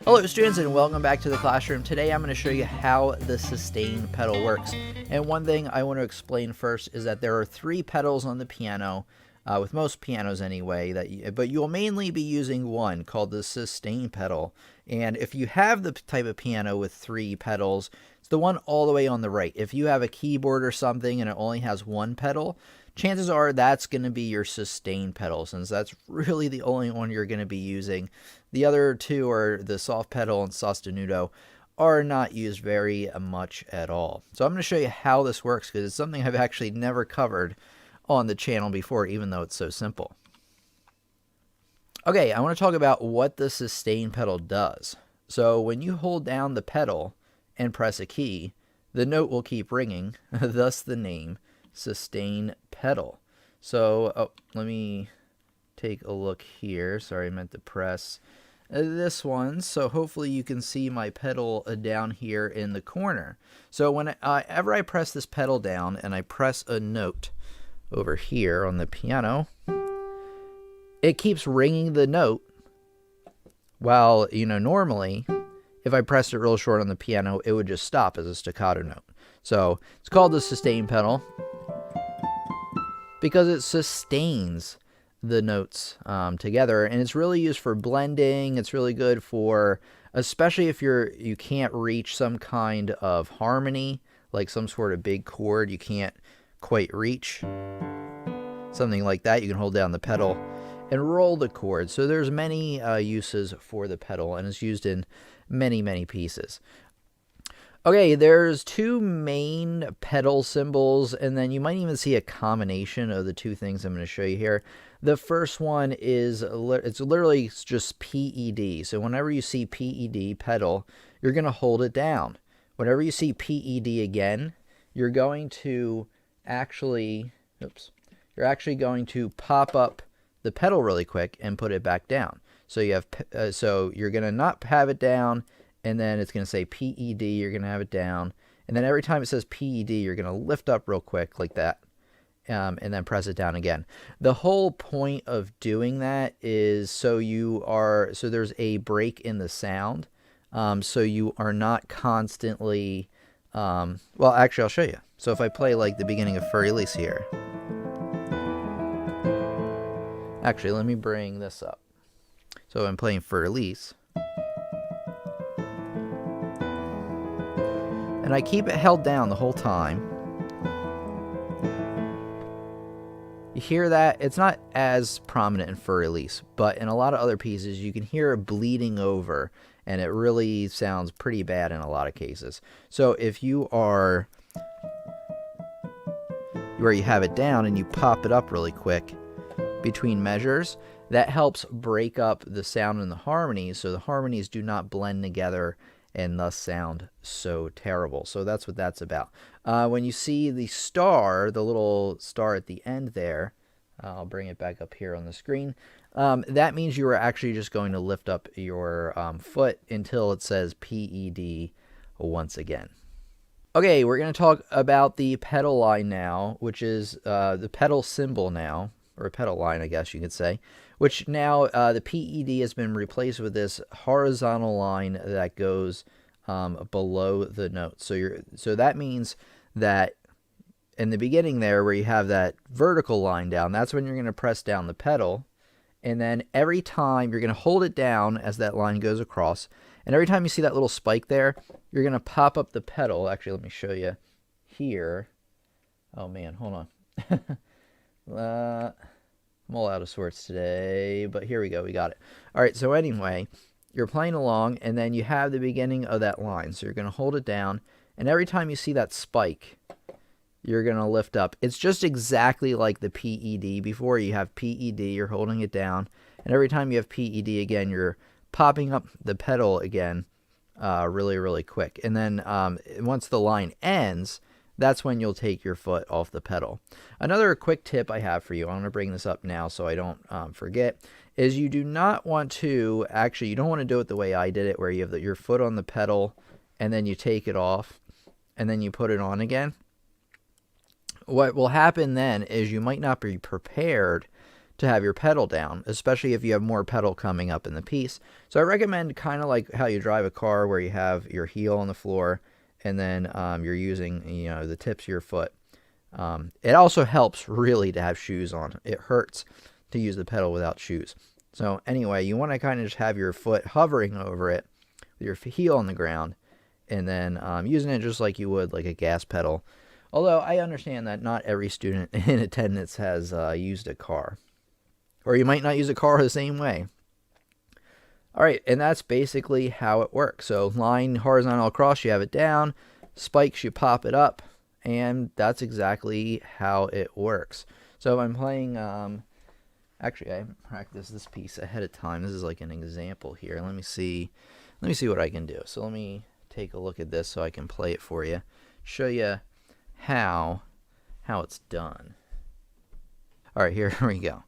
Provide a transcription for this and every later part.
Hello students and welcome back to the classroom. Today I'm going to show you how the sustain pedal works. And one thing I want to explain first is that there are 3 pedals on the piano, with most pianos anyway, but you'll mainly be using one called the sustain pedal. And if you have the type of piano with 3 pedals, it's the one all the way on the right. If you have a keyboard or something and it only has one pedal, chances are that's going to be your sustain pedal, since that's really the only one you're going to be using. The other 2 are the soft pedal and sostenuto, are not used very much at all. So I'm going to show you how this works, because it's something I've actually never covered on the channel before, even though it's so simple. Okay, I want to talk about what the sustain pedal does. So when you hold down the pedal and press a key, the note will keep ringing, thus the name sustain pedal. So let me take a look here. Sorry, I meant to press this one. So hopefully you can see my pedal down here in the corner. So whenever I press this pedal down and I press a note over here on the piano, it keeps ringing the note, while normally if I pressed it real short on the piano, it would just stop as a staccato note. So it's called the sustain pedal because it sustains the notes together, and it's really used for blending. It's really good for, especially if you can't reach some kind of harmony, like some sort of big chord you can't quite reach, something like that. You can hold down the pedal and roll the chord. So there's many uses for the pedal, and it's used in many pieces. Okay, there's 2 main pedal symbols, and then you might even see a combination of the 2 things I'm going to show you here. The first one is, it's literally just PED. So whenever you see PED, pedal, you're going to hold it down. Whenever you see PED again, you're going to actually, you're actually going to pop up the pedal really quick and put it back down. So you have, so you're going to not have it down, and then it's going to say PED, you're going to have it down. And then every time it says PED, you're going to lift up real quick like that, and then press it down again. The whole point of doing that is so there's a break in the sound, so you are not constantly, well, actually, I'll show you. So if I play like the beginning of Fur Elise here. Actually, let me bring this up. So I'm playing Fur Elise. And I keep it held down the whole time. You hear that? It's not as prominent in Fur Elise, but in a lot of other pieces you can hear it bleeding over, and it really sounds pretty bad in a lot of cases. So if you are where you have it down and you pop it up really quick between measures, that helps break up the sound and the harmonies, so the harmonies do not blend together and thus sound so terrible. So that's what that's about. When you see the star, the little star at the end there, I'll bring it back up here on the screen, that means you are actually just going to lift up your foot until it says PED once again. Okay, we're going to talk about the pedal line now, which is the pedal symbol now, or pedal line, I guess you could say, which now the PED has been replaced with this horizontal line that goes below the note. So that means that in the beginning there, where you have that vertical line down, that's when you're going to press down the pedal, and then every time you're going to hold it down as that line goes across, and every time you see that little spike there, you're going to pop up the pedal. Actually, let me show you here. Oh man, hold on. I'm all out of sorts today, but here we go. We got it. All right, so anyway, you're playing along, and then you have the beginning of that line. So you're going to hold it down, and every time you see that spike, you're going to lift up. It's just exactly like the PED before. You have PED, you're holding it down, and every time you have PED again, you're popping up the pedal again really quick. And then once the line ends, that's when you'll take your foot off the pedal. Another quick tip I have for you, I'm going to bring this up now so I don't forget, is you do not want to, actually, you don't want to do it the way I did it, where you have your foot on the pedal, and then you take it off, and then you put it on again. What will happen then is you might not be prepared to have your pedal down, especially if you have more pedal coming up in the piece. So I recommend kind of like how you drive a car where you have your heel on the floor and then you're using, the tips of your foot. It also helps really to have shoes on. It hurts to use the pedal without shoes. So anyway, you want to kind of just have your foot hovering over it with your heel on the ground and then using it just like you would like a gas pedal. Although I understand that not every student in attendance has used a car. Or you might not use a car the same way. All right, and that's basically how it works. So line horizontal across, you have it down. Spikes, you pop it up. And that's exactly how it works. So if I'm playing, actually I practiced this piece ahead of time. This is like an example here. Let me see what I can do. So let me take a look at this so I can play it for you. Show you how it's done. All right, here we go.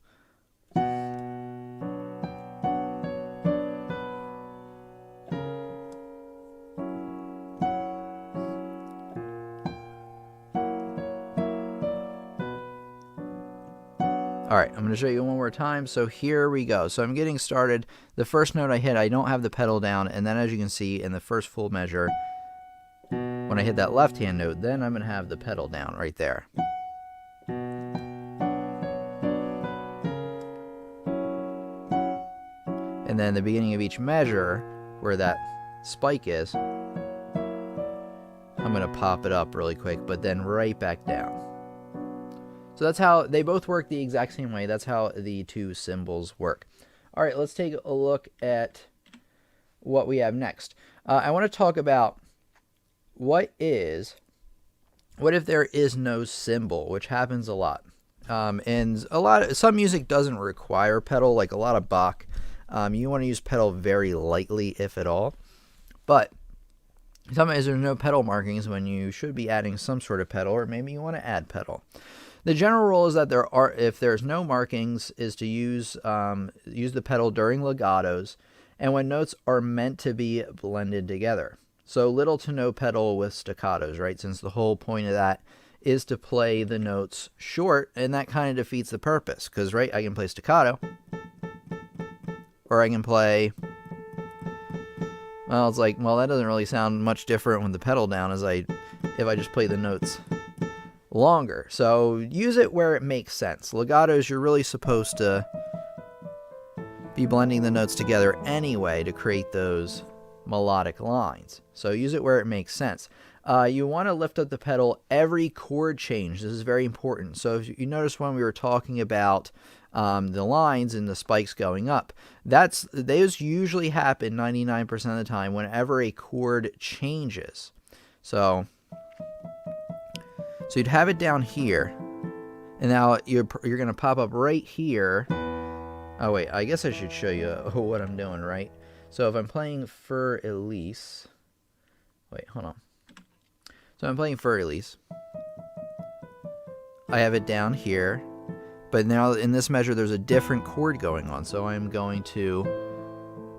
All right, I'm going to show you one more time. So here we go. So I'm getting started. The first note I hit, I don't have the pedal down. And then as you can see in the first full measure, when I hit that left hand note, then I'm going to have the pedal down right there. And then the beginning of each measure, where that spike is, I'm going to pop it up really quick, but then right back down. So that's how they both work the exact same way. That's how the two cymbals work. All right, let's take a look at what we have next. I want to talk about what if there is no cymbal, which happens a lot. And some music doesn't require pedal, like a lot of Bach. You want to use pedal very lightly, if at all. But sometimes there's no pedal markings when you should be adding some sort of pedal, or maybe you want to add pedal. The general rule is that if there's no markings, is to use the pedal during legatos and when notes are meant to be blended together. So little to no pedal with staccatos, right? Since the whole point of that is to play the notes short, and that kind of defeats the purpose. Because, right, I can play staccato, or I can play, well, it's like, well, that doesn't really sound much different with the pedal down if I just play the notes longer. So use it where it makes sense. Legatos, you're really supposed to be blending the notes together anyway to create those melodic lines. So use it where it makes sense. You want to lift up the pedal every chord change. This is very important. So if you notice when we were talking about the lines and the spikes going up, those usually happen 99% of the time whenever a chord changes. So you'd have it down here, and now you're going to pop up right here. Oh wait, I guess I should show you what I'm doing, right? So if I'm playing Für Elise, wait, hold on. So I'm playing Für Elise. I have it down here, but now in this measure there's a different chord going on, so I'm going to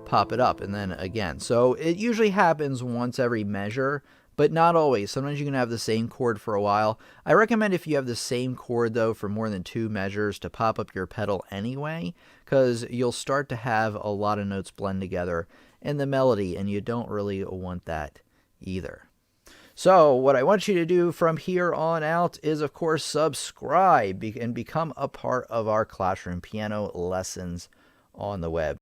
pop it up and then again. So it usually happens once every measure, but not always. Sometimes you can have the same chord for a while. I recommend if you have the same chord, though, for more than 2 measures to pop up your pedal anyway, because you'll start to have a lot of notes blend together in the melody, and you don't really want that either. So what I want you to do from here on out is, of course, subscribe and become a part of our classroom piano lessons on the web.